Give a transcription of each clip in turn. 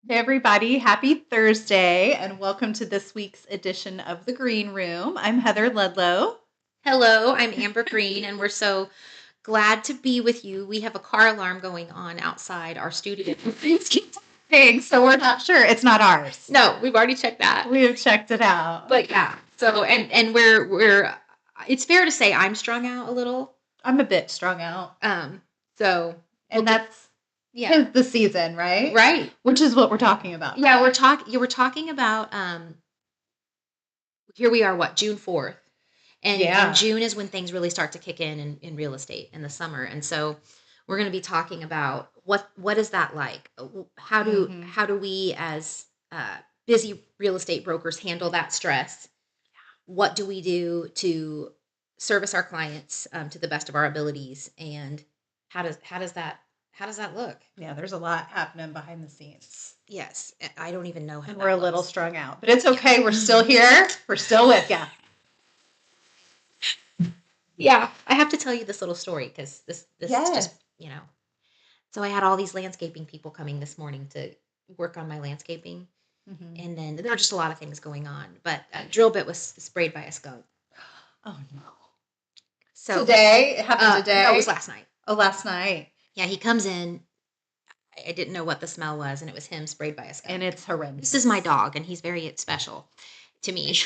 Hey everybody, happy Thursday and welcome to this week's edition of the Greene Room. I'm Heather Ludlow. Hello, I'm Amber Green, and we're so glad to be with you. We have a car alarm going on outside our studio. Thanks, so we're not sure. It's not ours. No, we've already checked that. We have checked it out. But yeah, so and we're it's fair to say I'm strung out a little. I'm a bit strung out. So And that's yeah, the season, right? right. Which is what we're talking about. Yeah, we're talking about here we are, what, June 4th. And June is when things really start to kick in real estate in the summer. And so we're going to be talking about what is that like? How do we as busy real estate brokers handle that stress? What do we do to service our clients to the best of our abilities? And how does that look? Yeah, there's a lot happening behind the scenes. Yes, I don't even know how. And we're a little strung out, but it's okay. We're still here. We're still with you. Yeah, I have to tell you this little story because this Yes. is just, So I had all these landscaping people coming this morning to work on my landscaping, and then there were just a lot of things going on. But a drill bit was sprayed by a skunk. Oh no! So today it happened today. No, it was last night. Oh, last night. Yeah, he comes in. I didn't know what the smell was, and it was him sprayed by a skunk. And it's horrendous. This is my dog, and he's very special to me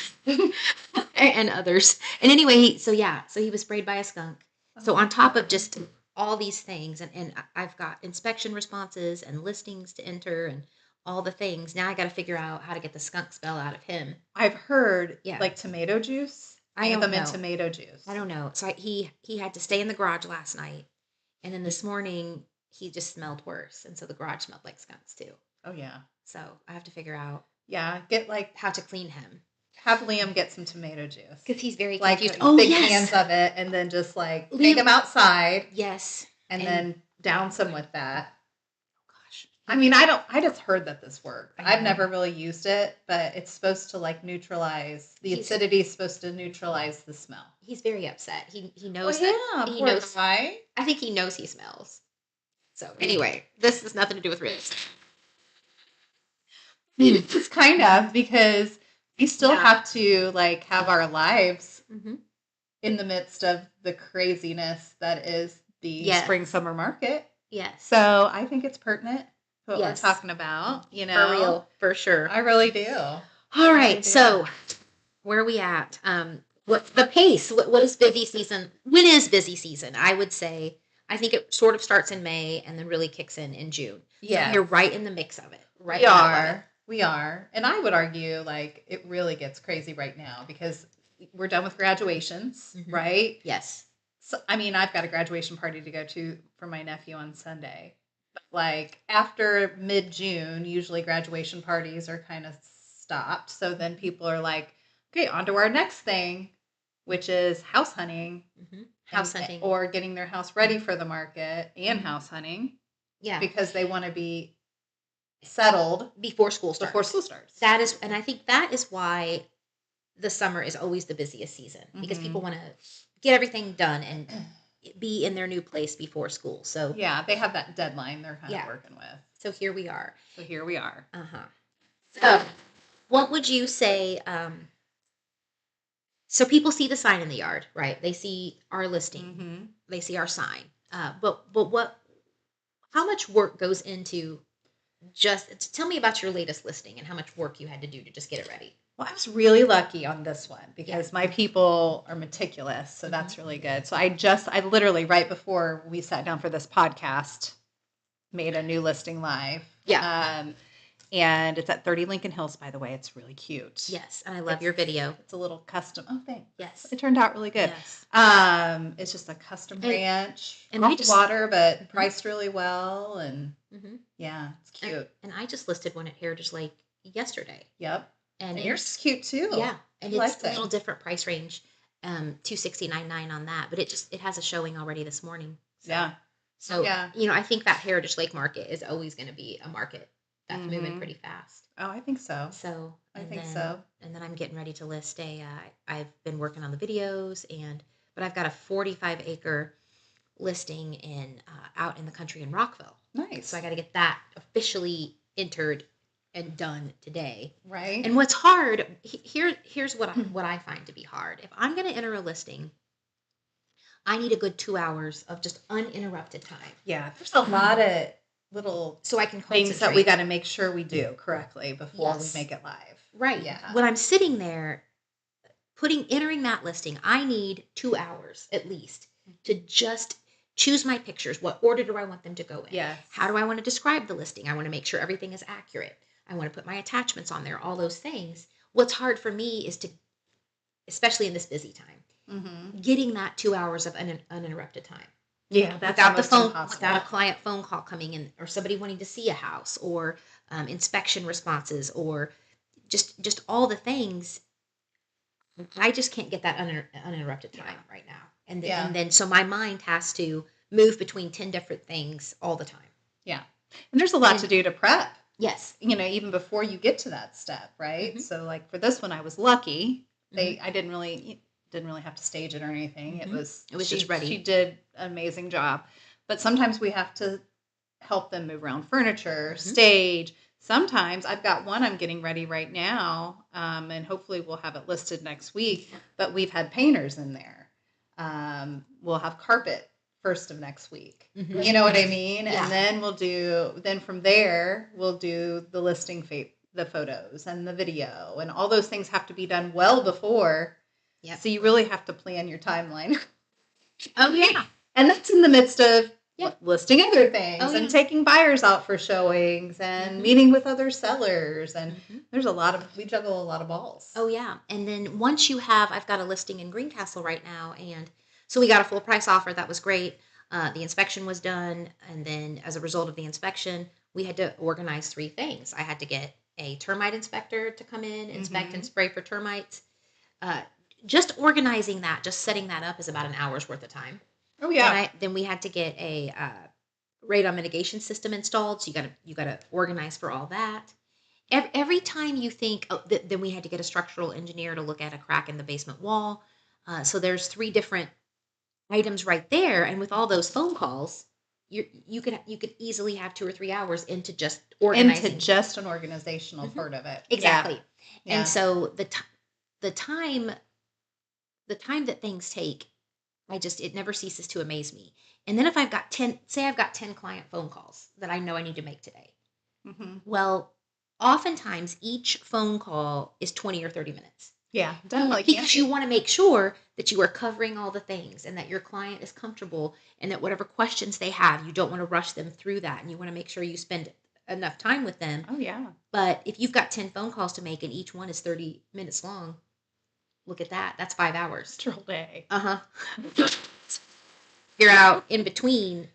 and others. And anyway, so he was sprayed by a skunk. So on top of just all these things, and I've got inspection responses and listings to enter and all the things. Now I got to figure out how to get the skunk smell out of him. I've heard like tomato juice. I don't know. In tomato juice. I don't know. So he had to stay in the garage last night, and then this morning he just smelled worse, and so the garage smelled like skunks too. Oh yeah. So I have to figure out get like how to clean him. Have Liam get some tomato juice because he's very like confused. Big cans of it, and then just like take him outside. Yes, and then douse him with that. Oh gosh, I mean, I just heard that this worked. I've never really used it, but it's supposed to like neutralize the acidity. Is supposed to neutralize the smell. He's very upset. He knows that. He knows. Why? I think he knows he smells. So anyway, this has nothing to do with real estate. It's kind of because we still have to like have our lives in the midst of the craziness that is the spring summer market. Yes. So I think it's pertinent what we're talking about. For real, for sure. I really do. All right. So where are we at? What's the pace? What is busy season? When is busy season? I would say I think it sort of starts in May and then really kicks in June. Yeah, so you're right in the mix of it. Right. We are. And I would argue like it really gets crazy right now because we're done with graduations, right? Yes. So, I mean, I've got a graduation party to go to for my nephew on Sunday. But like after mid-June, usually graduation parties are kind of stopped. So then people are like, okay, on to our next thing, which is house hunting. House hunting. Or getting their house ready for the market and house hunting. Yeah. Because they want to be settled before school starts. That is, and I think that is why the summer is always the busiest season because people want to get everything done and be in their new place before school. So yeah, they have that deadline they're kind of working with. So here we are. So what would you say? So people see the sign in the yard, right? They see our listing, they see our sign. But how much work goes into just tell me about your latest listing and how much work you had to do to just get it ready? Well, I was really lucky on this one because my people are meticulous. So that's really good. So I literally right before we sat down for this podcast made a new listing live. Yeah. And it's at 30 Lincoln Hills, by the way. It's really cute. Yes. And I love your video. It's a little custom. Oh, thanks. Yes. It turned out really good. Yes. It's just a custom ranch. And off the water, but priced really well. And yeah, it's cute. And I just listed one at Heritage Lake yesterday. Yep. And yours cute too. Yeah. And it's a little different price range. $269.9 on that. But it has a showing already this morning. So, yeah. So I think that Heritage Lake market is always going to be a market that's moving pretty fast. Oh, I think so. I think so. And then I'm getting ready to list I've been working on the videos but I've got a 45-acre listing out in the country in Rockville. Nice. So I got to get that officially entered and done today. Right. And what's hard, here's what I find to be hard. If I'm going to enter a listing, I need a good 2 hours of just uninterrupted time. Yeah, there's a lot of little so I can things that we got to make sure we do correctly before we make it live. Right. Yeah. When I'm sitting there entering that listing, I need 2 hours at least to just choose my pictures. What order do I want them to go in? Yes. How do I want to describe the listing? I want to make sure everything is accurate. I want to put my attachments on there, all those things. What's hard for me is to, especially in this busy time, getting that 2 hours of uninterrupted time. Yeah, that's without the phone, impossible. without a client phone call coming in, or somebody wanting to see a house, or inspection responses, or just all the things. I just can't get that uninterrupted time right now, and then so my mind has to move between 10 different things all the time. Yeah, and there's a lot to do to prep. Yes, even before you get to that step, right? So like for this one, I was lucky. I didn't really have to stage it or anything. It was just ready. She did an amazing job. But sometimes we have to help them move around furniture, stage. Sometimes I've got one I'm getting ready right now, and hopefully we'll have it listed next week. But we've had painters in there. We'll have carpet first of next week. You know what I mean? Yeah. And then from there we'll do the listing the photos and the video, and all those things have to be done well before. Yeah. So you really have to plan your timeline. Oh yeah. And that's in the midst of listing other things and taking buyers out for showings and meeting with other sellers. And we juggle a lot of balls. Oh yeah. And then once I've got a listing in Greencastle right now. And so we got a full price offer. That was great. The inspection was done. And then as a result of the inspection, we had to organize 3 things. I had to get a termite inspector to come in, inspect and spray for termites. Just organizing that, just setting that up is about an hour's worth of time. Oh yeah. Then we had to get a radon mitigation system installed. So you gotta organize for all that. Every time you think, then we had to get a structural engineer to look at a crack in the basement wall. So there's 3 different items right there, and with all those phone calls, you could easily have 2 or 3 hours into just organizing. Into just an organizational part of it. Exactly. Yeah. And so the time that things take, it never ceases to amaze me. And then if I've got 10 client phone calls that I know I need to make today. Well, oftentimes each phone call is 20 or 30 minutes. Yeah, definitely. Because you want to make sure that you are covering all the things and that your client is comfortable, and that whatever questions they have, you don't want to rush them through that, and you want to make sure you spend enough time with them. Oh yeah. But if you've got 10 phone calls to make and each one is 30 minutes long, look at that. That's 5 hours. It's your whole day. You're out in between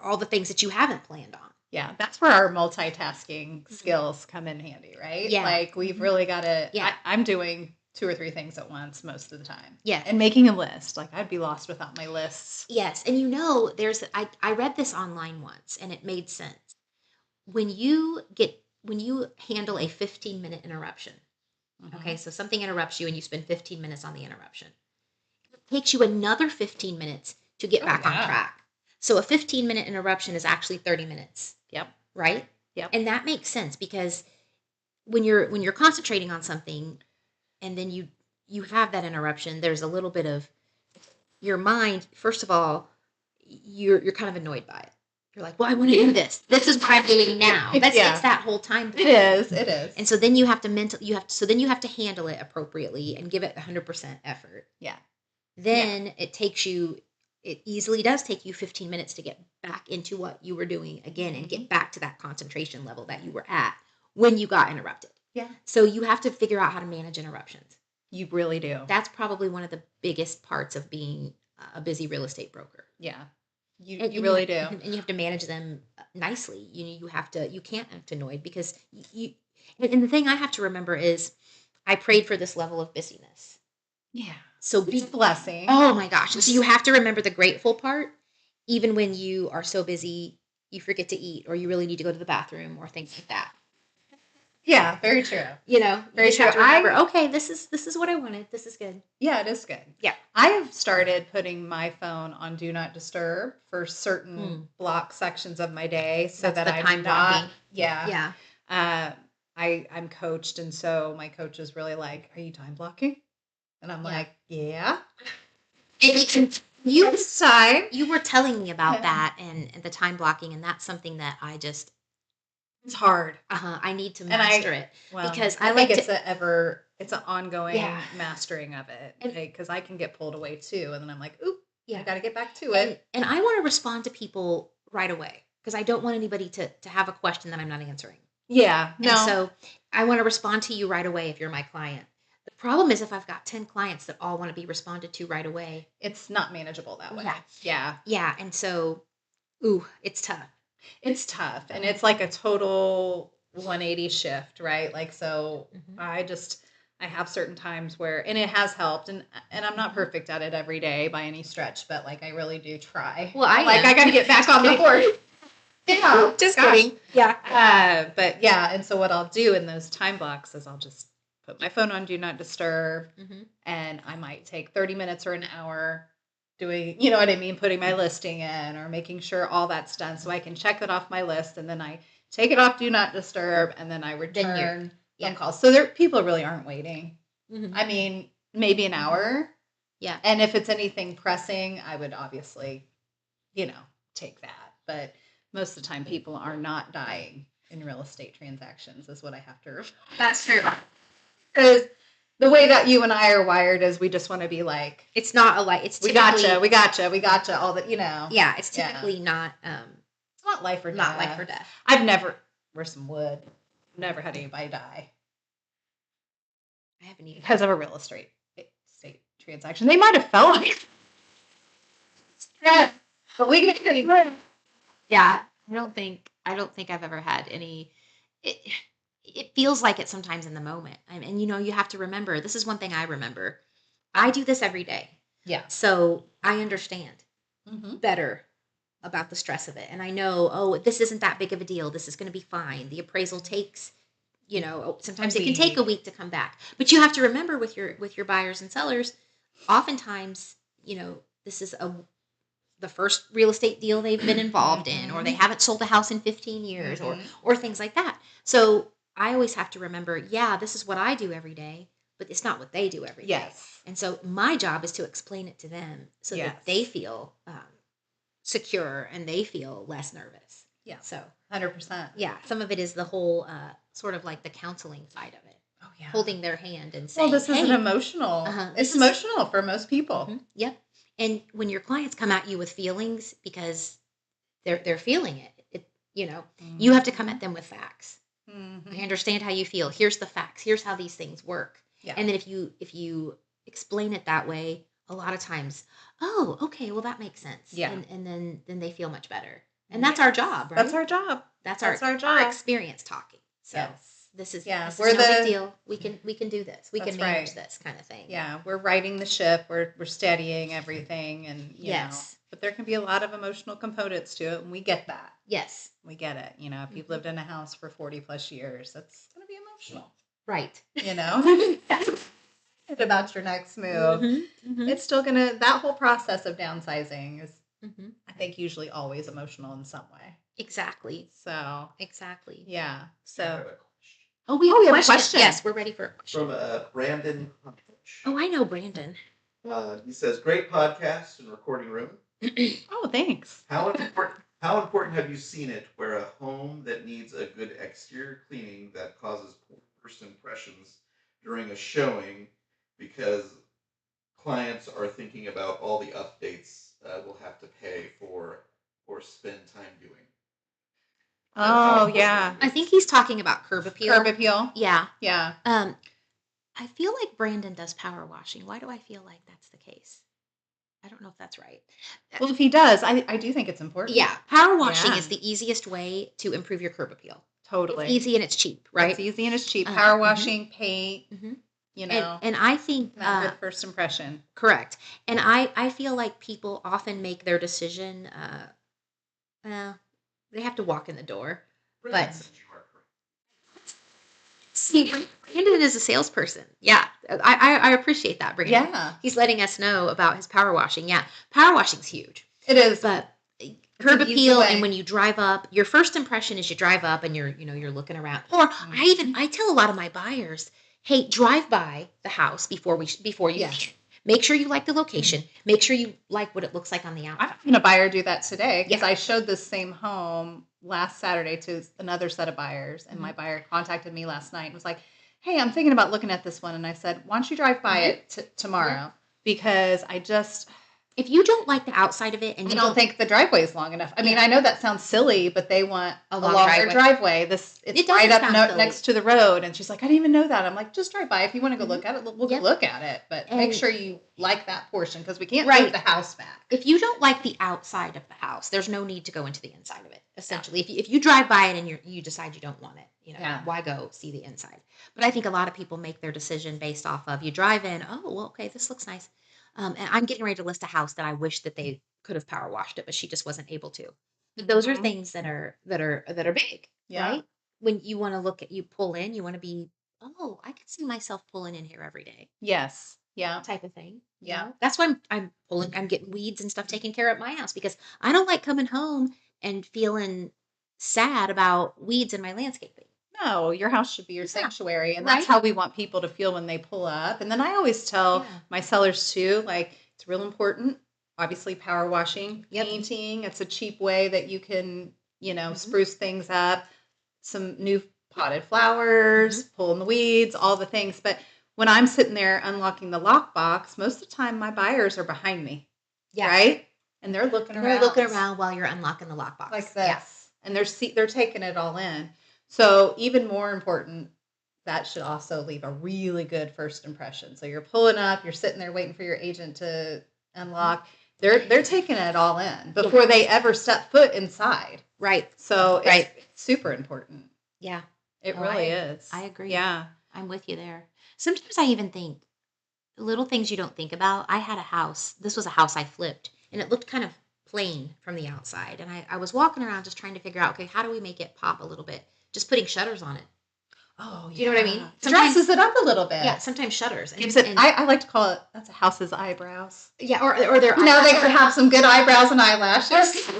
all the things that you haven't planned on. Yeah, that's where our multitasking skills come in handy, right? Yeah. Like we've really got to, I'm doing 2 or 3 things at once most of the time. Yeah. And making a list. Like I'd be lost without my lists. Yes. And I read this online once and it made sense. When you handle a 15-minute interruption, okay, so something interrupts you and you spend 15 minutes on the interruption. It takes you another 15 minutes to get back on track. So a 15-minute interruption is actually 30 minutes. Yep. Right? Yep. And that makes sense because when you're concentrating on something and then you have that interruption, there's a little bit of your mind, first of all, you're kind of annoyed by it. You're like, well, I want to do this. This is what I'm doing now. It's that whole time. It is. And so then you have to handle it appropriately and give it 100% effort. Yeah. Then it easily does take you 15 minutes to get back into what you were doing again and get back to that concentration level that you were at when you got interrupted. Yeah. So you have to figure out how to manage interruptions. You really do. That's probably one of the biggest parts of being a busy real estate broker. Yeah. You really do. And you have to manage them nicely. You can't act annoyed because and the thing I have to remember is I prayed for this level of busyness. Yeah. So it's a blessing. Oh my gosh. And so you have to remember the grateful part, even when you are so busy, you forget to eat or you really need to go to the bathroom or things like that. Yeah, very true. Very true. Remember, okay, this is what I wanted. This is good. Yeah, it is good. Yeah. I have started putting my phone on Do Not Disturb for certain block sections of my day so that I'm not. Yeah. I'm coached, and so my coach is really like, "Are you time blocking?" And I'm like, "Yeah." You time. You were telling me about that and the time blocking, and that's something that I just it's hard. I need to master it because I think it's an ongoing mastering of it because I can get pulled away too, and then I'm like, "Oop, I got to get back to it." And I want to respond to people right away because I don't want anybody to have a question that I'm not answering. Yeah, no. And so I want to respond to you right away if you're my client. The problem is if I've got 10 clients that all want to be responded to right away, it's not manageable that way. Yeah. And so, it's tough. It's tough. And it's like a total 180 shift, right? Like, so I have certain times where, and it has helped, and I'm not perfect at it every day by any stretch, but like I really do try. Well, I got to get back on the horse. Yeah, just kidding. Yeah. But yeah, and so what I'll do in those time blocks is I'll just put my phone on do not disturb, and I might take 30 minutes or an hour doing, you know what I mean, putting my listing in or making sure all that's done so I can check it off my list, and then I take it off do not disturb, and then I return phone calls. So people really aren't waiting. I mean, maybe an hour. Yeah. And if it's anything pressing, I would obviously, take that. But most of the time, people are not dying in real estate transactions, is what I have to. That's true. Because the way that you and I are wired is we just want to be like, it's not a light. It's typically, we gotcha. All that, Yeah, it's typically not. It's not life or death. Not life or death. I've never. Where's some wood? I've never had anybody die. I haven't either. Because of a real estate transaction. They might have felt like. Yeah, but we can. Yeah, I don't think I've ever had any. It feels like it sometimes in the moment, and you have to remember. This is one thing I remember. I do this every day. Yeah. So I understand better about the stress of it, and I know. This isn't that big of a deal. This is going to be fine. The appraisal takes. Sometimes it can take a week to come back, but you have to remember with your buyers and sellers. Oftentimes, this is the first real estate deal they've been involved in, or they haven't sold a house in 15 years, or things like that. So I always have to remember, this is what I do every day, but it's not what they do every day. Yes. And so my job is to explain it to them so that they feel secure and they feel less nervous. Yeah. So 100%. Yeah. Some of it is the whole sort of like the counseling side of it. Oh yeah. Holding their hand and saying, "Well, this is an emotional. It's emotional for most people." Yep. And when your clients come at you with feelings because they're feeling it, you have to come at them with facts. I understand how you feel. Here's the facts. Here's how these things work. Yeah. And then if you explain it that way, a lot of times, oh, okay, well that makes sense. Yeah. And then they feel much better. And that's our job, right? That's our job. That's our job. Our experience talking. So this is no big deal. We can do this. We can manage this kind of thing. Yeah, we're riding the ship. We're steadying everything, and you know. But there can be a lot of emotional components to it, and we get that. Yes, we get it. If you've lived in a house for 40 plus years, that's going to be emotional, right? About your next move, it's still gonna. That whole process of downsizing is, I think, usually always emotional in some way. Exactly. So exactly. Yeah. So. Oh, we have a question. Yes, we're ready for a question. From Brandon. Oh, I know Brandon. He says, "Great podcast and recording room." Oh, thanks. How important have you seen it where a home that needs a good exterior cleaning that causes poor first impressions during a showing because clients are thinking about all the updates we'll have to pay for or spend time doing? Oh, yeah. I think he's talking about curb appeal. Curb appeal? Yeah. Yeah. I feel like Brandon does power washing. Why do I feel like that's the case? I don't know if that's right. Well, if he does, I do think it's important. Yeah. Power washing is the easiest way to improve your curb appeal. Totally. It's easy and it's cheap, right? It's easy and it's cheap. Power washing, paint, And I think... good first impression. Correct. And I feel like people often make their decision... they have to walk in the door. But see, Brandon is a salesperson. Yeah, I appreciate that, Brandon. Yeah. He's letting us know about his power washing. Yeah, power washing's huge. It is. But curb an easy appeal, way. and when you drive up, your first impression is you drive up and you're looking around. Or I tell a lot of my buyers, hey, drive by the house before you Yes. make sure you like the location. Make sure you like what it looks like on the outside. I'm having a buyer do that today because Yeah. I showed this same home last Saturday to another set of buyers, and my buyer contacted me last night and was like, "Hey, I'm thinking about looking at this one," and I said, "Why don't you drive by it tomorrow?" Because if you don't like the outside of it, and I don't think the driveway is long enough. I mean, I know that sounds silly, but they want a longer driveway. It's right up next to the road, and she's like, "I didn't even know that." I'm like, "Just drive by if you want to go look at it. We'll go look at it, but make sure you like that portion because we can't move the house back." If you don't like the outside of the house, there's no need to go into the inside of it. Essentially, if you drive by it and you decide you don't want it, why go see the inside? But I think a lot of people make their decision based off of you drive in. Oh, well, okay, this looks nice. And I'm getting ready to list a house that I wish that they could have power washed it, but she just wasn't able to. Those are things that are big, right? When you want to you pull in, you want to be, oh, I can see myself pulling in here every day. Yes. Yeah. Type of thing. Yeah. That's why I'm getting weeds and stuff taken care of at my house because I don't like coming home and feeling sad about weeds in my landscaping. No, your house should be your sanctuary. And that's how we want people to feel when they pull up. And then I always tell my sellers too, like, it's real important. Obviously, power washing, painting. It's a cheap way that you can, spruce things up. Some new potted flowers, pulling the weeds, all the things. But when I'm sitting there unlocking the lockbox, most of the time my buyers are behind me. Yeah. Right? And they're looking around. They're looking around while you're unlocking the lockbox. Like this. Yeah. And they're taking it all in. So even more important, that should also leave a really good first impression. So you're pulling up, you're sitting there waiting for your agent to unlock. They're taking it all in before they ever step foot inside. Right. So it's super important. Yeah. It really is. I agree. Yeah. I'm with you there. Sometimes I even think little things you don't think about. I had a house. This was a house I flipped, and it looked kind of plain from the outside. And I was walking around just trying to figure out, okay, how do we make it pop a little bit? Just putting shutters on it. Oh, do you know what I mean? Sometimes, dresses it up a little bit. Yeah, sometimes shutters. I like to call it, that's a house's eyebrows. Yeah, or their they could have some good eyebrows and eyelashes.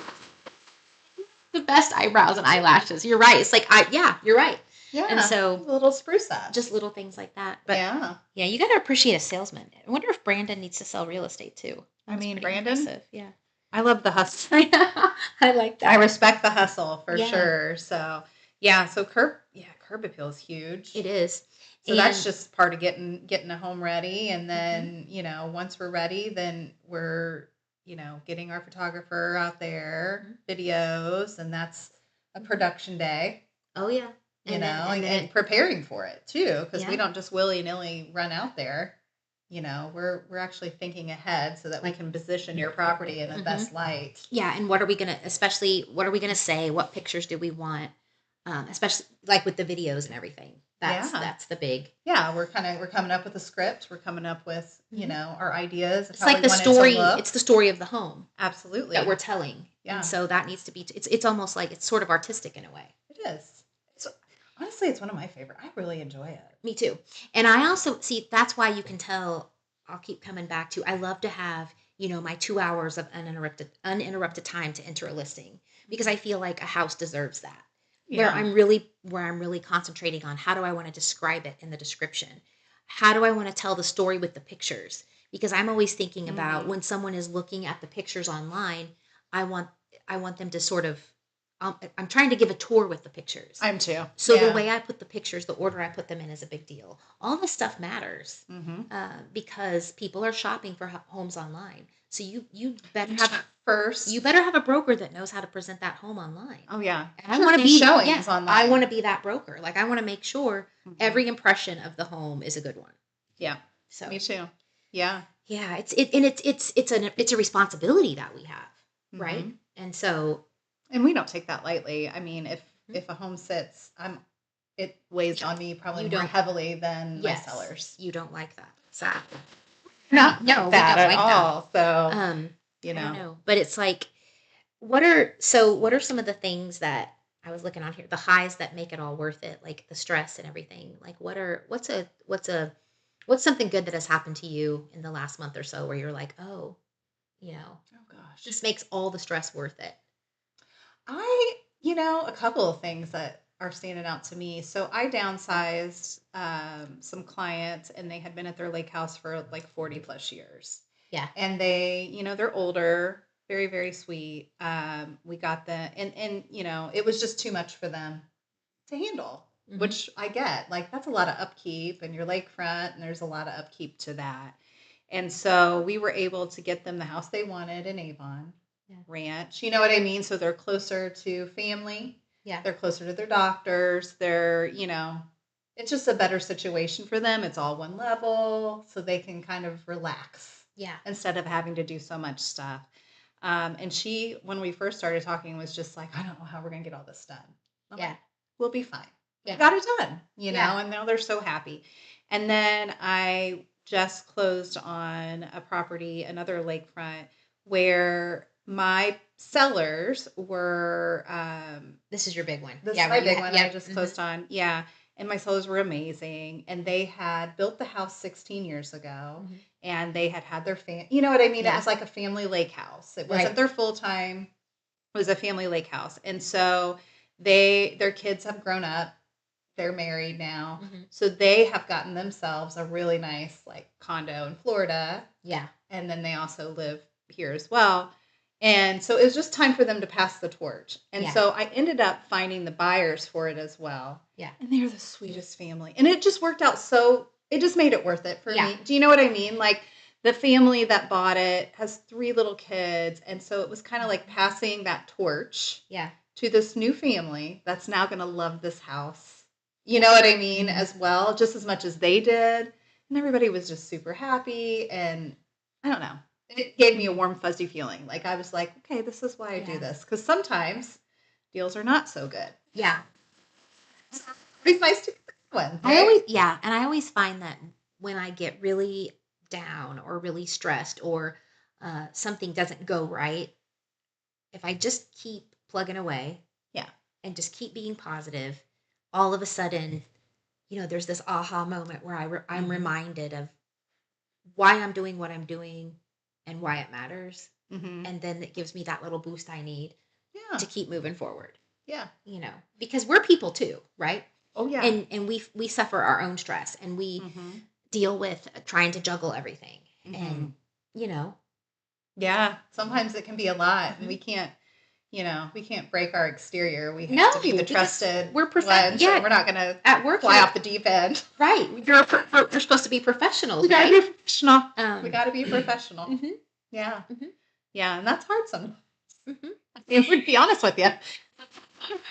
The best eyebrows and eyelashes. You're right. It's like, you're right. Yeah. And so a little spruce up. Just little things like that. But yeah, you got to appreciate a salesman. I wonder if Brandon needs to sell real estate too. Brandon? Impressive. Yeah. I love the hustle. I like that. I respect the hustle for sure. So so curb appeal is huge. It is. So that's just part of getting a home ready. And then, once we're ready, then we're, getting our photographer out there, videos, and that's a production day. Oh, yeah. And preparing for it too, because we don't just willy-nilly run out there. We're actually thinking ahead so that we can position your property in the best light. Yeah, and what are we gonna say? What pictures do we want? Especially like with the videos and everything. That's the big. Yeah, we're coming up with a script. We're coming up with our ideas. It's like the story. It's the story of the home. Absolutely, that we're telling. Yeah, and so that needs to be. It's almost like it's sort of artistic in a way. It is. Honestly, it's one of my favorite. I really enjoy it. Me too. And I also see that's why you can tell. I'll keep coming back to. I love to have my 2 hours of uninterrupted time to enter a listing because I feel like a house deserves that. Yeah. Where I'm really concentrating on how do I want to describe it in the description? How do I want to tell the story with the pictures? Because I'm always thinking about when someone is looking at the pictures online, I want them to sort of I'm trying to give a tour with the pictures. I'm too. So the way I put the pictures, the order I put them in is a big deal. All this stuff matters because people are shopping for homes online. So you better have you better have a broker that knows how to present that home online. Oh yeah, and I want to be showings online. I want to be that broker. Like I want to make sure every impression of the home is a good one. Yeah. So me too. Yeah. Yeah. It's a responsibility that we have, right? And so. And we don't take that lightly. I mean, if a home sits, it weighs on me probably more heavily than my sellers. You don't like that. Exactly. No, we don't like all. So, I don't know. But it's like, what are some of the things that I was looking on here, the highs that make it all worth it, like the stress and everything? Like what's something good that has happened to you in the last month or so where you're like, oh gosh. gosh. Just makes all the stress worth it. A couple of things that are standing out to me. So I downsized some clients, and they had been at their lake house for like 40 plus years. Yeah. And they're older, very, very sweet. We got them, and it was just too much for them to handle, which I get. Like, that's a lot of upkeep, and your lakefront, and there's a lot of upkeep to that. And so we were able to get them the house they wanted in Avon Ranch. You know what I mean? So they're closer to family. Yeah. They're closer to their doctors. They're, it's just a better situation for them. It's all one level, so they can kind of relax. Yeah. Instead of having to do so much stuff. And she, when we first started talking, was just like, I don't know how we're going to get all this done. I'm like, we'll be fine. Yeah. We got it done, and now they're so happy. And then I just closed on a property, another lakefront, where my sellers were. This is your big one. This is my big one. I just closed on. Yeah. And my sellers were amazing. And they had built the house 16 years ago. And they had their you know what I mean? Yeah. It was like a family lake house. It wasn't their full-time. It was a family lake house. And so their kids have grown up. They're married now. So they have gotten themselves a really nice like condo in Florida. Yeah. And then they also live here as well. And so it was just time for them to pass the torch. And so I ended up finding the buyers for it as well. Yeah. And they're the sweetest family. And it just worked out it just made it worth it for me. Do you know what I mean? Like, the family that bought it has 3 little kids. And so it was kind of like passing that torch to this new family that's now going to love this house. You know what I mean? As well, just as much as they did. And everybody was just super happy. And I don't know. It gave me a warm, fuzzy feeling. Like, I was like, okay, this is why I do this. Because sometimes deals are not so good. Yeah. It's nice to get the good ones. Right? And I always find that when I get really down or really stressed or something doesn't go right, if I just keep plugging away and just keep being positive, all of a sudden, there's this aha moment where I'm reminded of why I'm doing what I'm doing and why it matters. And then it gives me that little boost I need to keep moving forward. Yeah. Because we're people too, right? Oh, yeah. And we suffer our own stress, and we deal with trying to juggle everything. And, Yeah. Sometimes it can be a lot, and we can't break our exterior. We have to be the trusted we're ones. Yeah. We're not going to at work fly off the deep end. Right. You're supposed to be professionals. We got to be professional. We got to be professional. Yeah. Yeah. And that's hard sometimes. I would be honest with you.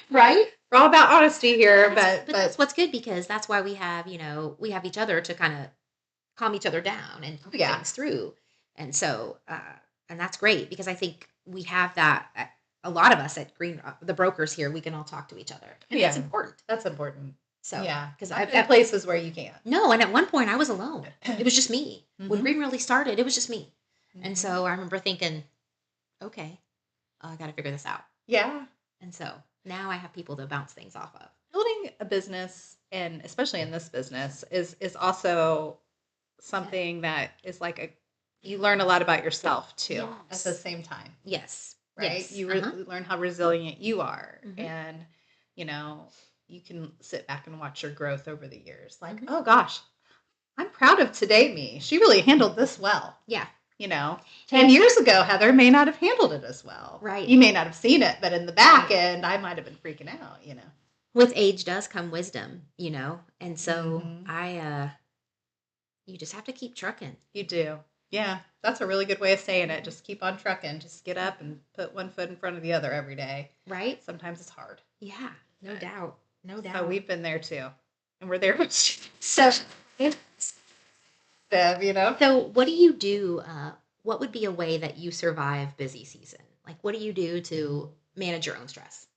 Right. We're all about honesty here, but that's what's good, because that's why we have each other to kind of calm each other down and talk things through. And so, and that's great, because I think we have that. A lot of us at Greene, the brokers here, we can all talk to each other. And that's important. That's important. So, because I've been places where you can't. No, and at one point I was alone. It was just me. When Greene really started, it was just me. And so I remember thinking, okay, I got to figure this out. Yeah. And so now I have people to bounce things off of. Building a business, and especially in this business, is also something that is like you learn a lot about yourself too at the same time. Yes. Right? Yes. You learn how resilient you are, and you can sit back and watch your growth over the years. Like, oh gosh, I'm proud of today me. She really handled this well. Yeah. 10 years ago, Heather may not have handled it as well. Right. You may not have seen it, but in the back end, I might have been freaking out, With age does come wisdom, and so you just have to keep trucking. You do. Yeah. That's a really good way of saying it. Just keep on trucking. Just get up and put one foot in front of the other every day. Right. Sometimes it's hard. Yeah. No doubt. No doubt. So we've been there too. And we're there. So, So what do you do? What would be a way that you survive busy season? Like, what do you do to manage your own stress?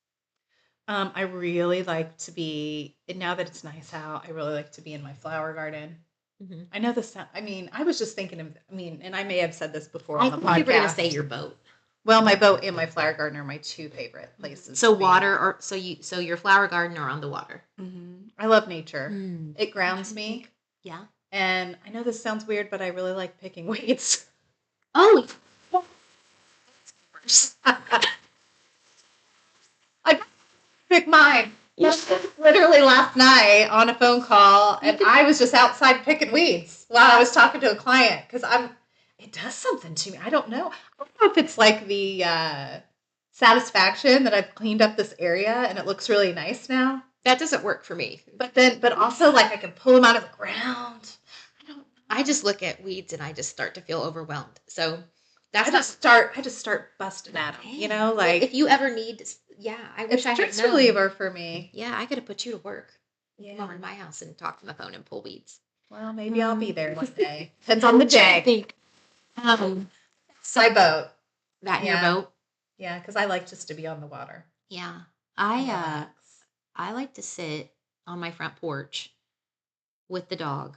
I really like to be, and now that it's nice out, I really like to be in my flower garden. I know this. I was just thinking of. And I may have said this before on the podcast. You were going to say your boat. Well, my boat and my flower garden are my 2 favorite places. So water, or so your flower garden are on the water. I love nature. It grounds me. Yeah. And I know this sounds weird, but I really like picking weeds. Oh, yours. I pick mine. Literally last night on a phone call, and I was just outside picking weeds while I was talking to a client because it does something to me. I don't know. I don't know if it's like the satisfaction that I've cleaned up this area and it looks really nice now. That doesn't work for me. But also like I can pull them out of the ground. I just look at weeds and I just start to feel overwhelmed. So I just start busting at them. You know, like if you ever need, I wish I had known. Stress reliever for me. Yeah, I could have put you to work. Come over to my house and talk on the phone and pull weeds. Well, maybe I'll be there one day. Depends on the day. I think. My boat. That in your boat? Yeah, because I like just to be on the water. Yeah, I like to sit on my front porch with the dog.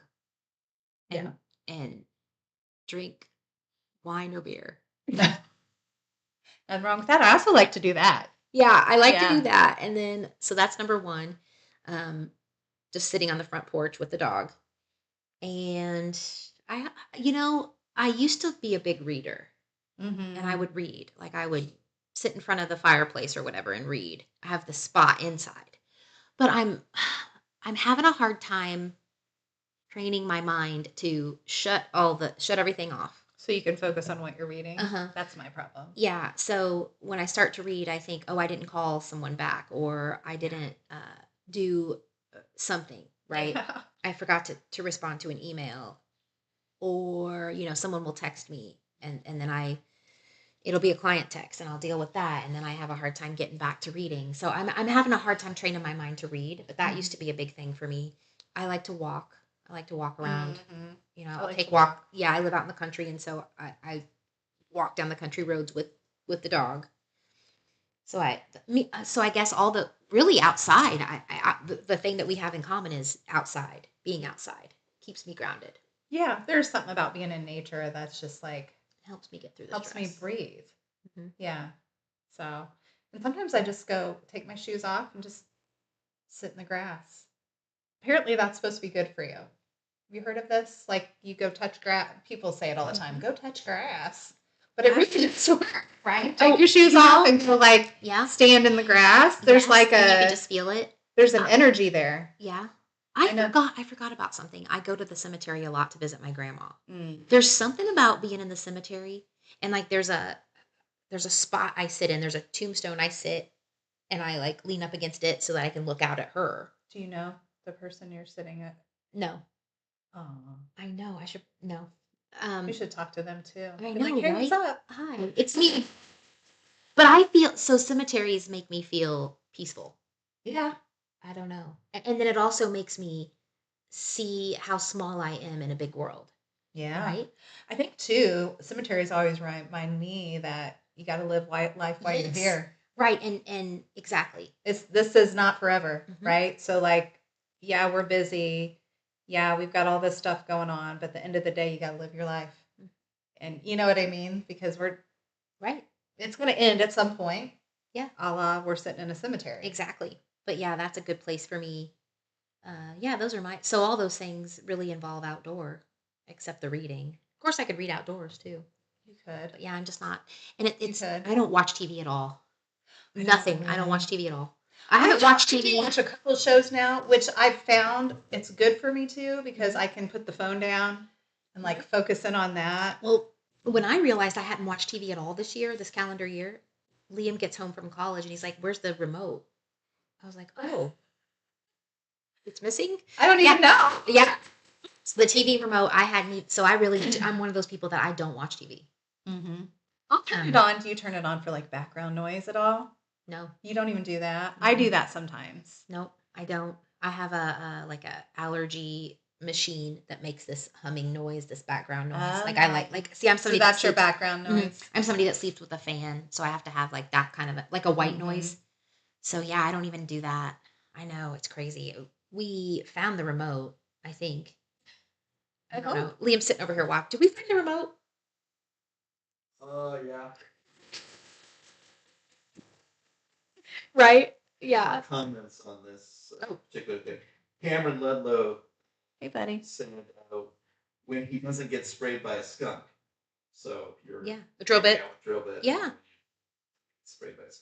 And drink wine or beer. Nothing wrong with that. I also like to do that. Yeah, I like to do that. And then, so that's number one. Just sitting on the front porch with the dog. And I used to be a big reader. And I would read. Like I would sit in front of the fireplace or whatever and read. I have the spot inside. But I'm having a hard time training my mind to shut everything off. So you can focus on what you're reading. That's my problem. Yeah. So when I start to read, I think, oh, I didn't call someone back, or I didn't do something, right? Yeah. I forgot to respond to an email, or, someone will text me and then it'll be a client text and I'll deal with that. And then I have a hard time getting back to reading. So I'm having a hard time training my mind to read, but that used to be a big thing for me. I like to walk. I like to walk around. I'll take walk. Yeah, I live out in the country, and so I walk down the country roads with the dog. So I guess really outside. The thing that we have in common is outside. Being outside keeps me grounded. Yeah, there's something about being in nature that's just like helps me get through. Helps me breathe. Yeah. So, and sometimes I just go take my shoes off and just sit in the grass. Apparently, that's supposed to be good for you. Have you heard of this? Like you go touch grass. People say it all the time. Go touch grass. But it really doesn't work, right? Take your shoes off and go stand in the grass. There's you can just feel it. There's an energy there. Yeah. I forgot about something. I go to the cemetery a lot to visit my grandma. There's something about being in the cemetery, and there's a spot I sit in. There's a tombstone I sit, and I lean up against it so that I can look out at her. Do you know the person you're sitting at? No. Oh, I know. I should know. We should talk to them too. I know, hey, right? What's up? Hi, it's me. But I feel cemeteries make me feel peaceful. Yeah. I don't know. And then it also makes me see how small I am in a big world. Yeah. Right? I think too, cemeteries always remind me that you got to live life while you're here. Right. And exactly. This is not forever, right? So yeah, we're busy. Yeah, we've got all this stuff going on, but at the end of the day, you got to live your life. And you know what I mean? Because it's going to end at some point. Yeah. A la we're sitting in a cemetery. Exactly. But yeah, that's a good place for me. Those are so all those things really involve outdoor, except the reading. Of course, I could read outdoors too. You could. But yeah, I'm just not. And I don't watch TV at all. Nothing. I don't watch TV at all. I haven't watched TV. I watch a couple of shows now, which I've found it's good for me too, because I can put the phone down and focus in on that. Well, when I realized I hadn't watched TV at all this calendar year, Liam gets home from college and he's like, "Where's the remote?" I was like, "Oh, it's missing." I don't even know. Yeah, so the TV remote I hadn't. So I'm one of those people that I don't watch TV. I'll turn it on. Do you turn it on for background noise at all? No. You don't even do that? I do that sometimes. Nope, I don't. I have a allergy machine that makes this humming noise, this background noise. See, I'm somebody that's your background noise. I'm somebody that sleeps with a fan, so I have to have that kind of a white noise. So yeah, I don't even do that. I know, it's crazy. We found the remote, I think. I don't know. Liam's sitting over here. Did we find the remote? Yeah. Right? Yeah. Comments on this particular thing. Cameron Ludlow, hey buddy, said when he doesn't get sprayed by a skunk. So you're drill bit. Drill bit. Yeah. It's pretty nice.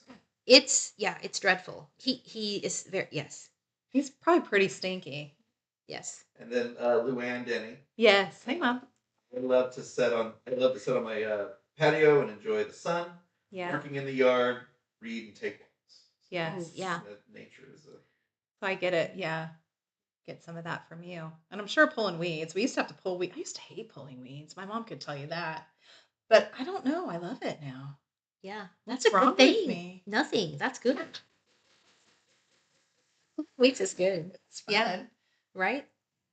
It's dreadful. He is very, yes. He's probably pretty stinky. Yes. And then Luann Denny. Yes. Hey, Mom. I love to sit on my patio and enjoy the sun. Yeah. Working in the yard, read and take walks. Yes. Yeah. Nature is a. So I get it. Yeah. Get some of that from you. And I'm sure pulling weeds. We used to have to pull weeds. I used to hate pulling weeds. My mom could tell you that. But I don't know. I love it now. Yeah. What's That's a wrong good thing. with me? Nothing. That's good. Weeds is good. It's fun. Yeah. Right?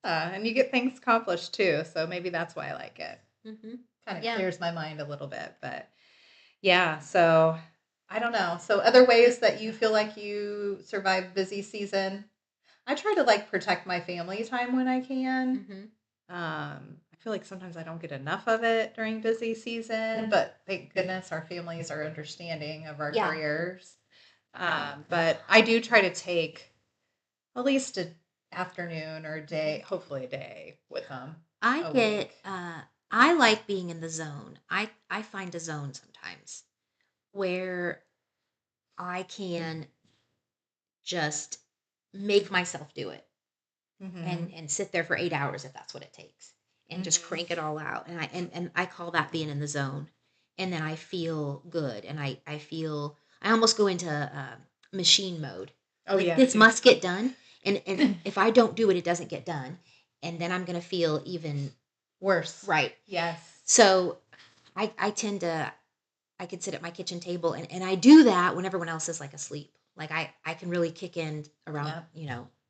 And you get things accomplished too. So maybe that's why I like it. Mm-hmm. Kind of Yeah. clears my mind a little bit. But yeah, so I don't know. So other ways that you feel like you survive busy season? I try to like protect my family time when I can. Mm-hmm. I feel like sometimes I don't get enough of it during busy season, but thank goodness our families are understanding of our Yeah. careers. But I do try to take at least an afternoon or a day, hopefully a day with them. I like being in the zone. I find a zone sometimes where I can just make myself do it and sit there for 8 hours if that's what it takes and just crank it all out. And I call that being in the zone. And then I feel good and I almost go into machine mode. Oh, like, yeah. this must get done. And if I don't do it, it doesn't get done. And then I'm going to feel even Worse. right. Yes. So I tend to, I could sit at my kitchen table and I do that when everyone else is like asleep. Like I can really kick in around,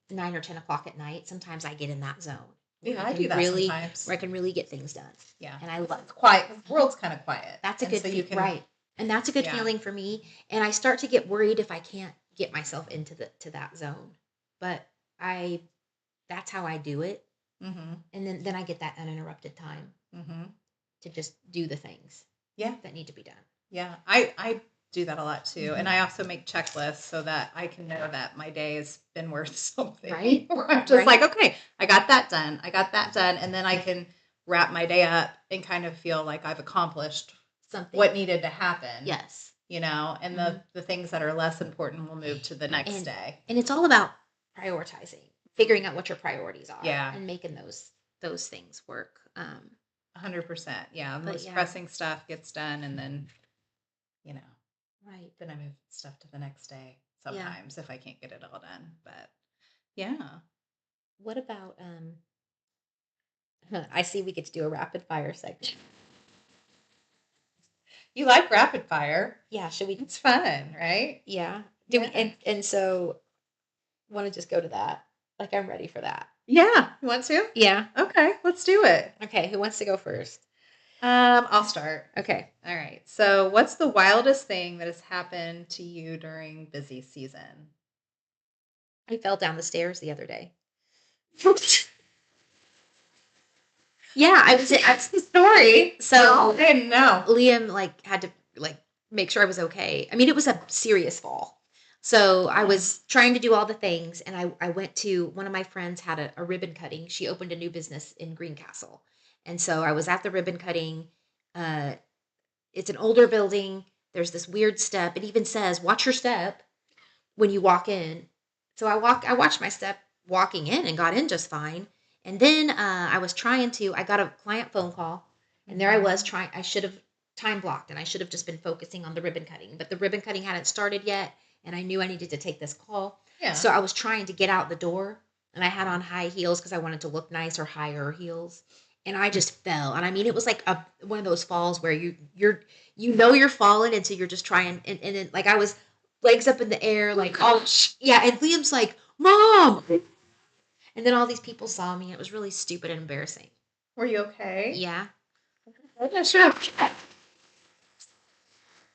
9 or 10 o'clock at night. Sometimes I get in that zone. Yeah, I do that sometimes. Where I can really get things done. Yeah. And I love it's quiet because the world's kind of quiet. That's a good feeling. Right. And that's a good feeling for me. And I start to get worried if I can't get myself into to that zone. But that's how I do it. Mm-hmm. And then I get that uninterrupted time to just do the things that need to be done. Yeah, I do that a lot too. And I also make checklists so that I can know that my day has been worth something. Right. Where I'm just like, okay, I got that done. And then I can wrap my day up and kind of feel like I've accomplished something, what needed to happen. Yes. And the things that are less important will move to the next day. And it's all about prioritizing, figuring out what your priorities are. Yeah. And making those things work. 100%. Yeah. The most pressing stuff gets done and then, right. Then I move stuff to the next day sometimes if I can't get it all done. But yeah. What about, I see we get to do a rapid fire section. You like rapid fire? Yeah. Should we? It's fun, right? Yeah. Do we? And so, want to just go to that? Like I'm ready for that. Yeah. You want to? Yeah. Okay. Let's do it. Okay. Who wants to go first? I'll start. Okay. All right. So, what's the wildest thing that has happened to you during busy season? I fell down the stairs the other day. Yeah, that's the story. So I didn't know. Liam had to make sure I was okay. I mean, it was a serious fall. So I was trying to do all the things, and I went to one of my friends had a ribbon cutting. She opened a new business in Greencastle, and so I was at the ribbon cutting. It's an older building. There's this weird step. It even says, "Watch your step" when you walk in. So I watched my step walking in and got in just fine. And then I got a client phone call, and there I was I should have time blocked, and I should have just been focusing on the ribbon cutting. But the ribbon cutting hadn't started yet, and I knew I needed to take this call. Yeah. So I was trying to get out the door, and I had on high heels because I wanted to look nice, or higher heels. And I just fell. And I mean, it was like one of those falls where you're falling, and so you're just trying. And then I was legs up in the air, like, oh, yeah. And Liam's like, "Mom!" And then all these people saw me. It was really stupid and embarrassing. Were you okay? Yeah. Sure.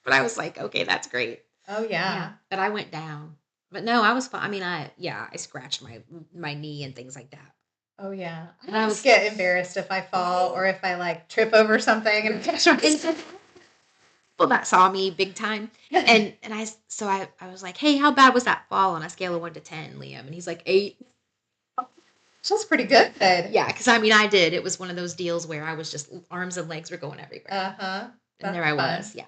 But I was like, okay, that's great. Oh, yeah. But I went down. But no, I was fine. I mean, I scratched my knee and things like that. Oh, yeah. I just get embarrassed if I fall or if I trip over something and catch myself. People that saw me big time. And I was like, hey, how bad was that fall on a scale of 1 to 10, Liam? And he's like 8. That's pretty good. Yeah, because I mean, I did. It was one of those deals where I was just arms and legs were going everywhere. Uh-huh. And there I was. Yeah.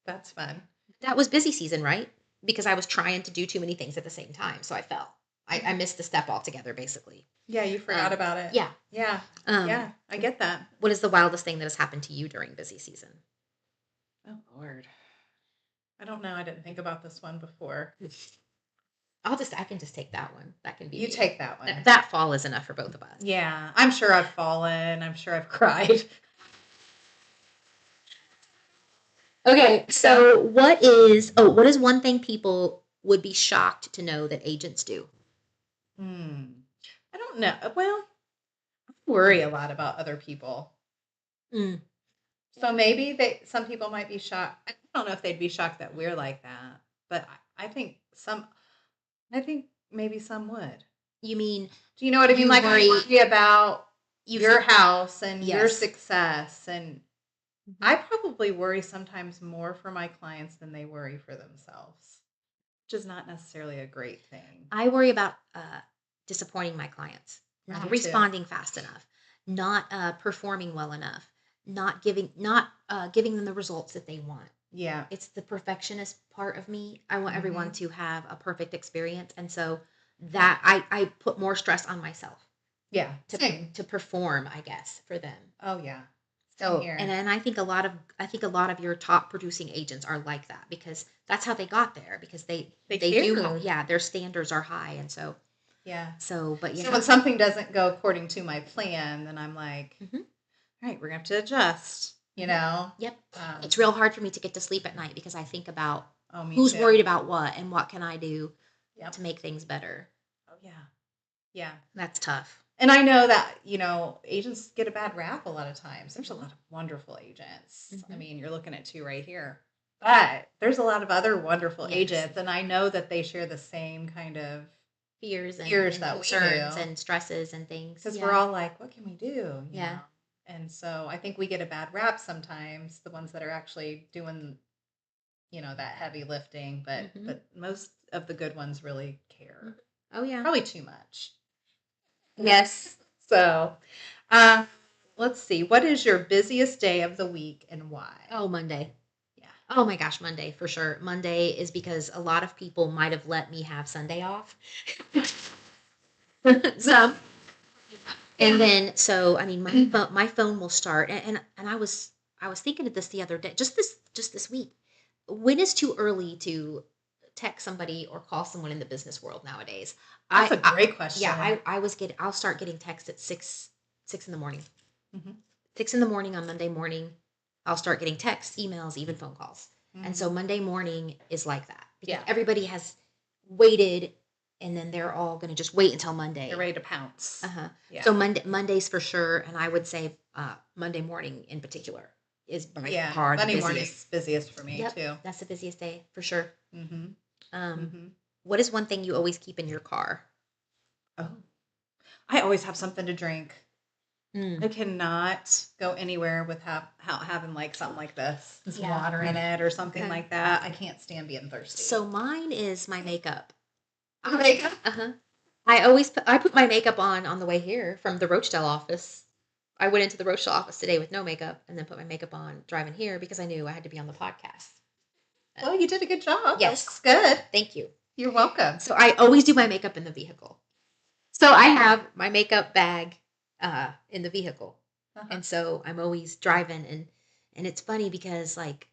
That's fun. That was busy season, right? Because I was trying to do too many things at the same time, so I fell. I missed the step altogether, basically. Yeah, you forgot about it. Yeah. Yeah. Yeah, I get that. What is the wildest thing that has happened to you during busy season? Oh, Lord. I don't know. I didn't think about this one before. I can just take that one. That can be You me. take that one. That fall is enough for both of us. Yeah, I'm sure I've fallen. I'm sure I've cried. Okay, so what is one thing people would be shocked to know that agents do? I don't know. Well, I worry a lot about other people. So maybe some people might be shocked. I don't know if they'd be shocked that we're like that, but I think maybe some would. You mean, do you know what I mean? Like, I worry about your house and your Yes. success, and I probably worry sometimes more for my clients than they worry for themselves, which is not necessarily a great thing. I worry about disappointing my clients, not responding fast enough, not performing well enough, not giving them the results that they want. Yeah. It's the perfectionist part of me. I want everyone to have a perfect experience, and so that I put more stress on myself. Yeah. To perform, I guess, for them. Oh yeah. So, and I think a lot of your top producing agents are like that, because that's how they got there, because they do, their standards are high, and so So when something doesn't go according to my plan, then I'm like, all right, we're gonna have to adjust. You know. Yep. It's real hard for me to get to sleep at night because I think about who's worried about what and what can I do to make things better. Oh yeah. Yeah. That's tough. And I know that, agents get a bad rap a lot of times. There's a lot of wonderful agents. I mean, you're looking at 2 right here. But there's a lot of other wonderful agents, and I know that they share the same kind of fears and that concerns and stresses and things. Because we're all like, what can we do? You Yeah. know? And so I think we get a bad rap sometimes, the ones that are actually doing, that heavy lifting, but most of the good ones really care. Oh yeah. Probably too much. Yes. So, let's see. What is your busiest day of the week and why? Oh, Monday. Yeah. Oh my gosh, Monday for sure. Monday is because a lot of people might have let me have Sunday off. Some. And then, so I mean, my phone will start, and I was thinking of this the other day, just this week. When is too early to text somebody or call someone in the business world nowadays? That's a great question. Yeah, I'll start getting texts at 6 in the morning. 6 in the morning on Monday morning, I'll start getting texts, emails, even phone calls. And so Monday morning is like that, because everybody has waited, and then they're all going to just wait until Monday. They're ready to pounce. Yeah. So Mondays for sure, and I would say Monday morning in particular is by far the busiest. Monday morning is busiest for me too. That's the busiest day for sure. What is one thing you always keep in your car? Oh, I always have something to drink. I cannot go anywhere without having like something like this, water in it or something like that. I can't stand being thirsty. So mine is my makeup. Makeup? I put my makeup on the way here from the Rochdale office. I went into the Rochdale office today with no makeup, and then put my makeup on driving here because I knew I had to be on the podcast. Well, you did a good job. Yes. That looks good. Thank you. You're welcome. So I always do my makeup in the vehicle. So I have my makeup bag in the vehicle. And so I'm always driving, and it's funny because like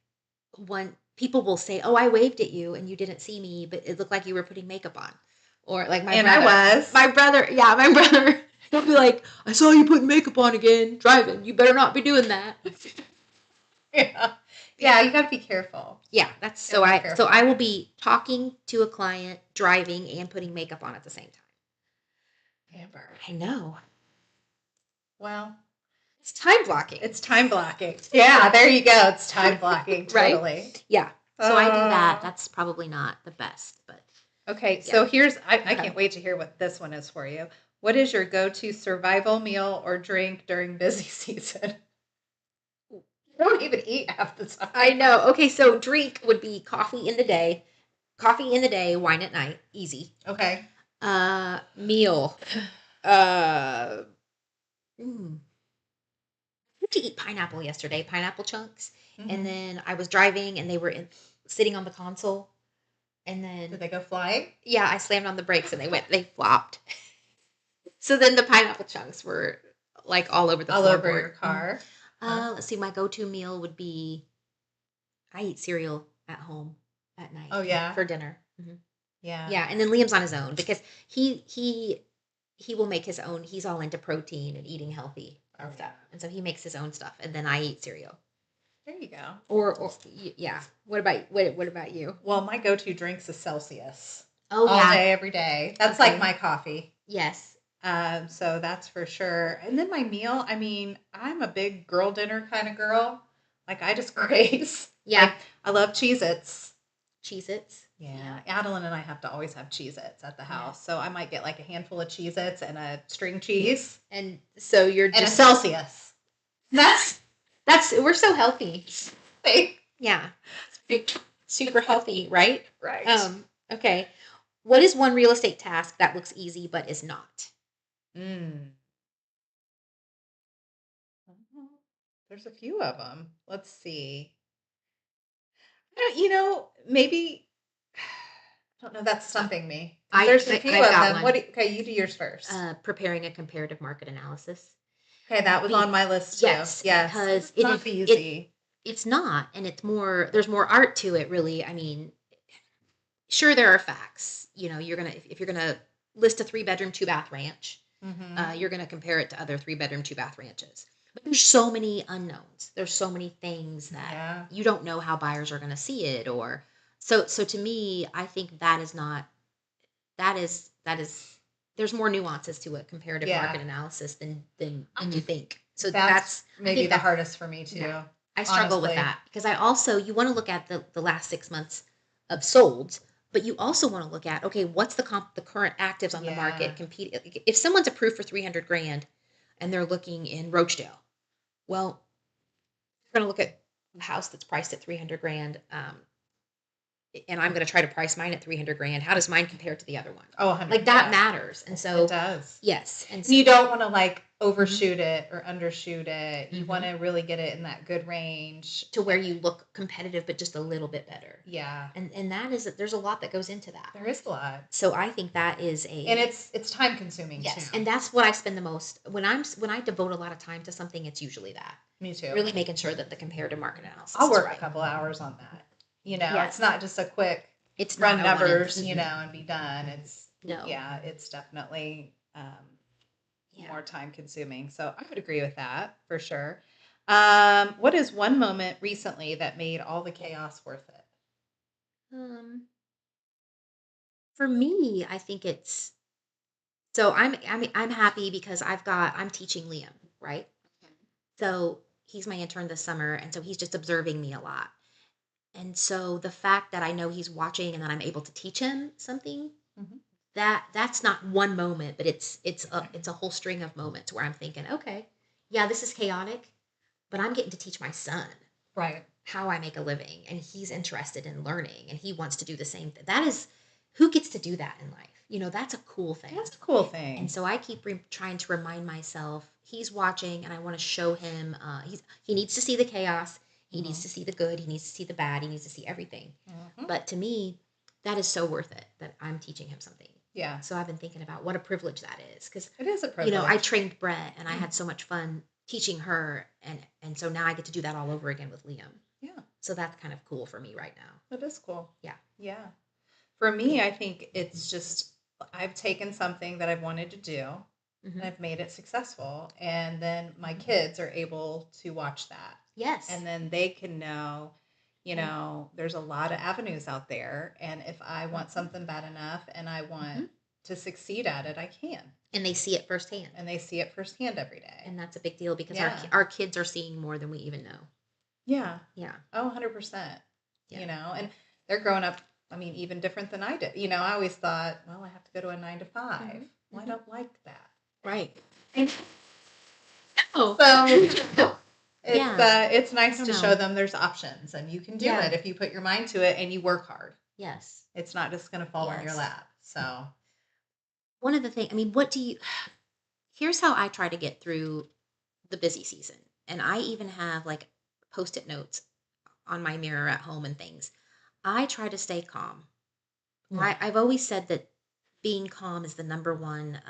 people will say, "Oh, I waved at you and you didn't see me, but it looked like you were putting makeup on." Or like my brother, he'll be like, "I saw you putting makeup on again, driving. You better not be doing that." Yeah, you got to be careful. Yeah, that's so I will be talking to a client, driving, and putting makeup on at the same time. Amber. I know. Well, it's time blocking. Yeah, there you go. It's time blocking. Totally. Right? Yeah. So I do that. That's probably not the best, but. Okay, so here's, I can't wait to hear what this one is for you. What is your go-to survival meal or drink during busy season? You don't even eat half the time. I know. Okay, so drink would be coffee in the day. Coffee in the day, wine at night. Easy. Okay. Meal. I had to eat pineapple yesterday, pineapple chunks. And then I was driving, and they were sitting on the console, and Did then they go flying? yeah, I slammed on the brakes and they flopped. So then the pineapple chunks were like all over the All over your floorboard. car? Let's see. My go-to meal would be I eat cereal at home at night Oh, yeah? for dinner. Yeah. Yeah, and then Liam's on his own because he will make his own. He's all into protein and eating healthy and stuff, and so he makes his own stuff, and then I eat cereal. There you go. Or yeah. What about you? Well, my go-to drink's a Celsius. Oh All yeah, day, every day. That's Okay. like my coffee. yes. So that's for sure. And then my meal, I mean, I'm a big girl dinner kind of girl. Like I just craze. Yeah. Like I love Cheez-Its. Cheez-Its. Yeah. Adeline and I have to always have Cheez-Its at the house. So I might get like a handful of Cheez-Its and a string cheese And so you're and a just Celsius. that's we're so healthy. Yeah. Super healthy, right? Right. Okay. What is one real estate task that looks easy but is not? There's a few of them. Let's see. Maybe I don't know. That's stumping me. There's a few I've of got them. one. Okay, you do yours first. Preparing a comparative market analysis. Okay, that was on my list too. Yes, because it's not easy. It's not, and it's more. There's more art to it, really. I mean, sure, there are facts. You're gonna if you're gonna list a 3-bedroom, 2-bath ranch, you're gonna compare it to other 3-bedroom, 2-bath ranches. But there's so many unknowns. There's so many things that you don't know how buyers are gonna see it, or so. So to me, I think that is not. That is. There's more nuances to a comparative market analysis than you think. So that's maybe the hardest for me too. Yeah. I struggle with that because you want to look at the last 6 months of solds, but you also want to look at, okay, what's the current actives on the market compete. If someone's approved for $300,000 and they're looking in Rochdale, well, you're going to look at a house that's priced at $300,000. And I'm going to try to price mine at $300,000. How does mine compare to the other one? Oh, 100%. Like that matters. And so it does. Yes. And so, you don't want to like overshoot it or undershoot it. You want to really get it in that good range to where you look competitive, but just a little bit better. Yeah. And there's a lot that goes into that. There is a lot. So I think that is and it's time consuming too. And that's what I spend the most when I devote a lot of time to something. It's usually that. Me too. Really making sure that the comparative market analysis. I'll work a couple hours on that. It's not just a quick. It's run numbers, and be done. It's it's definitely more time consuming. So I would agree with that for sure. What is one moment recently that made all the chaos worth it? For me, I think it's so I'm happy because I'm teaching Liam, right? So he's my intern this summer, and so he's just observing me a lot. And so the fact that I know he's watching and that I'm able to teach him something, that's not one moment, but it's a whole string of moments where I'm thinking, okay, yeah, this is chaotic, but I'm getting to teach my son how I make a living, and he's interested in learning, and he wants to do the same thing. That is, who gets to do that in life? That's a cool thing. That's a cool thing. And so I keep trying to remind myself he's watching, and I want to show him he needs to see the chaos. He needs to see the good. He needs to see the bad. He needs to see everything. But to me, that is so worth it that I'm teaching him something. Yeah. So I've been thinking about what a privilege that is, because it is a privilege. I trained Brett, and I had so much fun teaching her, and so now I get to do that all over again with Liam. Yeah. So that's kind of cool for me right now. That is cool. Yeah. Yeah. For me, I think it's just I've taken something that I've wanted to do. And I've made it successful, and then my kids are able to watch that. Yes. And then they can know, there's a lot of avenues out there, and if I want something bad enough and I want to succeed at it, I can. And they see it firsthand. And they see it firsthand every day. And that's a big deal because our kids are seeing more than we even know. Yeah. Yeah. Oh, 100%. Yeah. And they're growing up, even different than I did. I always thought, well, I have to go to a 9 to 5. Well, I don't like that. Right. So it's nice to show them there's options, and you can do it if you put your mind to it and you work hard. Yes. It's not just going to fall on your lap. So one of the things, here's how I try to get through the busy season. And I even have like Post-it notes on my mirror at home and things. I try to stay calm. Yeah. I've always said that being calm is the number one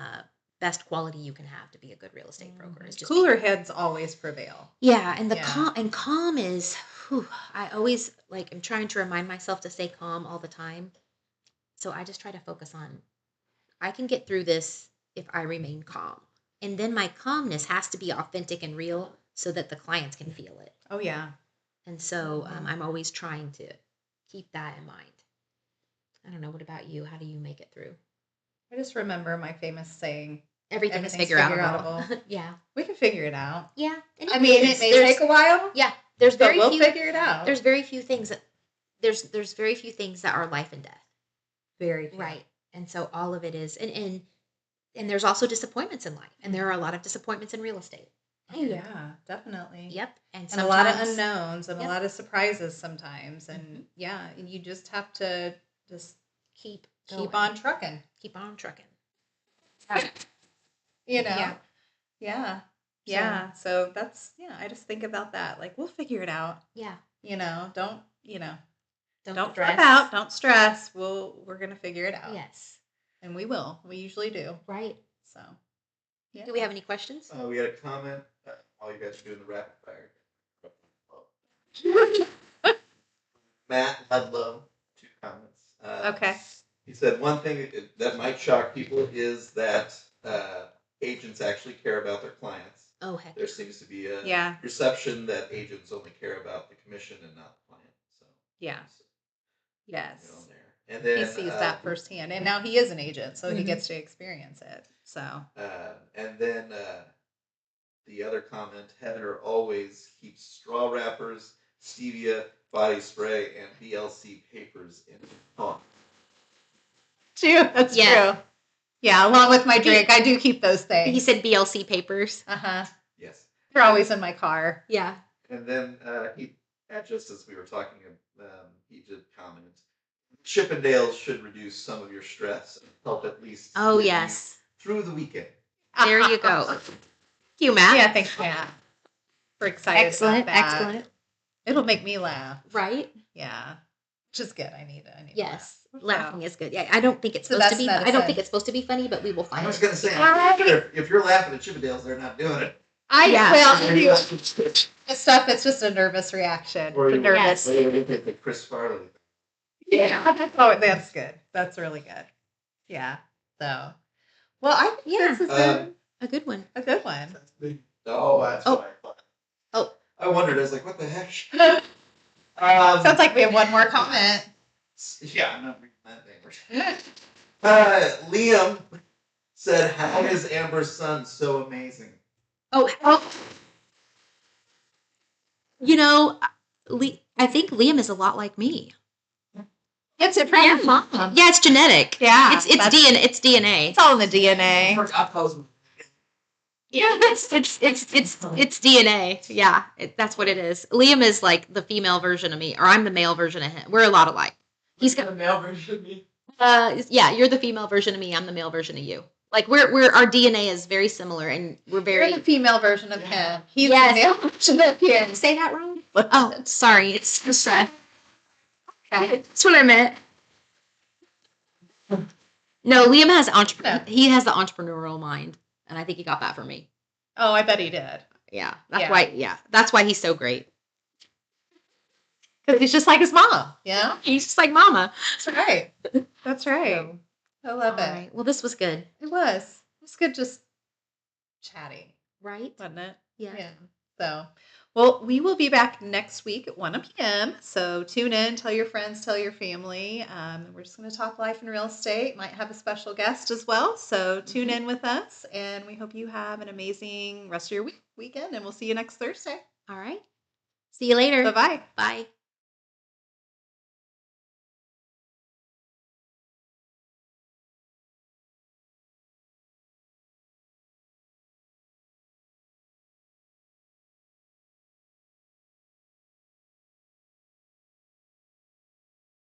best quality you can have to be a good real estate broker. Is just Cooler heads always prevail. yeah, and Yeah. calm is. Whew, I always I'm trying to remind myself to stay calm all the time. So I just try to focus on I can get through this if I remain calm, and then my calmness has to be authentic and real so that the clients can feel it. Oh yeah. And so I'm always trying to keep that in mind. I don't know. What about you? How do you make it through? I just remember my famous saying, Everything is everything's figure figure-outable. Yeah. We can figure it out. Yeah. And I mean, it may take a while. Yeah. There's but very we'll few. figure it out. There's very few things that there's very few things that are life and death. Very few. Right. And so all of it is and there's also disappointments in life. And there are a lot of disappointments in real estate. Oh yeah, definitely. Yep. And a lot of unknowns and a lot of surprises sometimes. And yeah, and you just have to just keep on trucking. Keep on trucking. You know? Yeah. Yeah. Yeah. So that's I just think about that. Like we'll figure it out. Yeah. Don't stress. flip out. Don't stress. We're gonna figure it out. Yes. And we will. We usually do. Right. So yeah. Do we have any questions? We had a comment while you guys are doing the rapid fire. Matt Ludlow, 2 comments. Okay. He said one thing that might shock people is that agents actually care about their clients. Oh, heck. There seems to be a perception that agents only care about the commission and not the client. So yeah. Yes. And then he sees that firsthand, and now he is an agent, so he gets to experience it. So. And then the other comment: Heather always keeps straw wrappers, stevia, body spray, and BLC papers in her car. True. That's true. Yeah, along with my drink, I do keep those things. He said BLC papers. Yes. They're always in my car. Yeah. And then just as we were talking, he did comment, Chippendales should reduce some of your stress and help at least get you through the weekend. There you go. Thank you, Matt. Yeah, thanks, Matt. We're excited about that. Excellent. It'll make me laugh. Right? Yeah. Which is good. I need yes. to laugh. Laughing is good. Yeah, I don't think it's supposed to be. I don't think it's supposed to be funny, but we will find it. I was gonna say, I'm sure if you're laughing at Chippendales, they're not doing it. The stuff. It's just a nervous reaction. Nervous. Chris Farley. Yeah. Oh, that's good. That's really good. Yeah. So, well, I think this has been a good one. A good one. Oh, that's what I thought. Oh, I wondered. I was like, what the heck? Sounds like we have one more comment. Yeah, I'm not reading that name. Liam said, "How is Amber's son so amazing?" Oh. I think Liam is a lot like me. It's a pretty mom. Yeah, it's genetic. Yeah, it's DNA. It's DNA. It's all in the DNA. Yeah, it's DNA. Yeah, that's what it is. Liam is like the female version of me, or I'm the male version of him. We're a lot alike. He's got the male version of me. Yeah, you're the female version of me. I'm the male version of you. Like we're our DNA is very similar, and we're very. You're the female version of him. He's the male version of him. Say that wrong? Oh, sorry. It's just okay. That's what I meant. No, Liam has He has the entrepreneurial mind, and I think he got that from me. Oh, I bet he did. Yeah, that's why. Yeah, that's why he's so great. Because he's just like his mom. Yeah, he's just like Mama. That's right. That's right. I love it. Right. Well, this was good. It was. It was good just chatting. Right? Wasn't it? Yeah. So, well, we will be back next week at 1 p.m. So tune in, tell your friends, tell your family. We're just going to talk life and real estate. Might have a special guest as well. So tune in with us, and we hope you have an amazing rest of your weekend, and we'll see you next Thursday. All right. See you later. Bye-bye. Bye.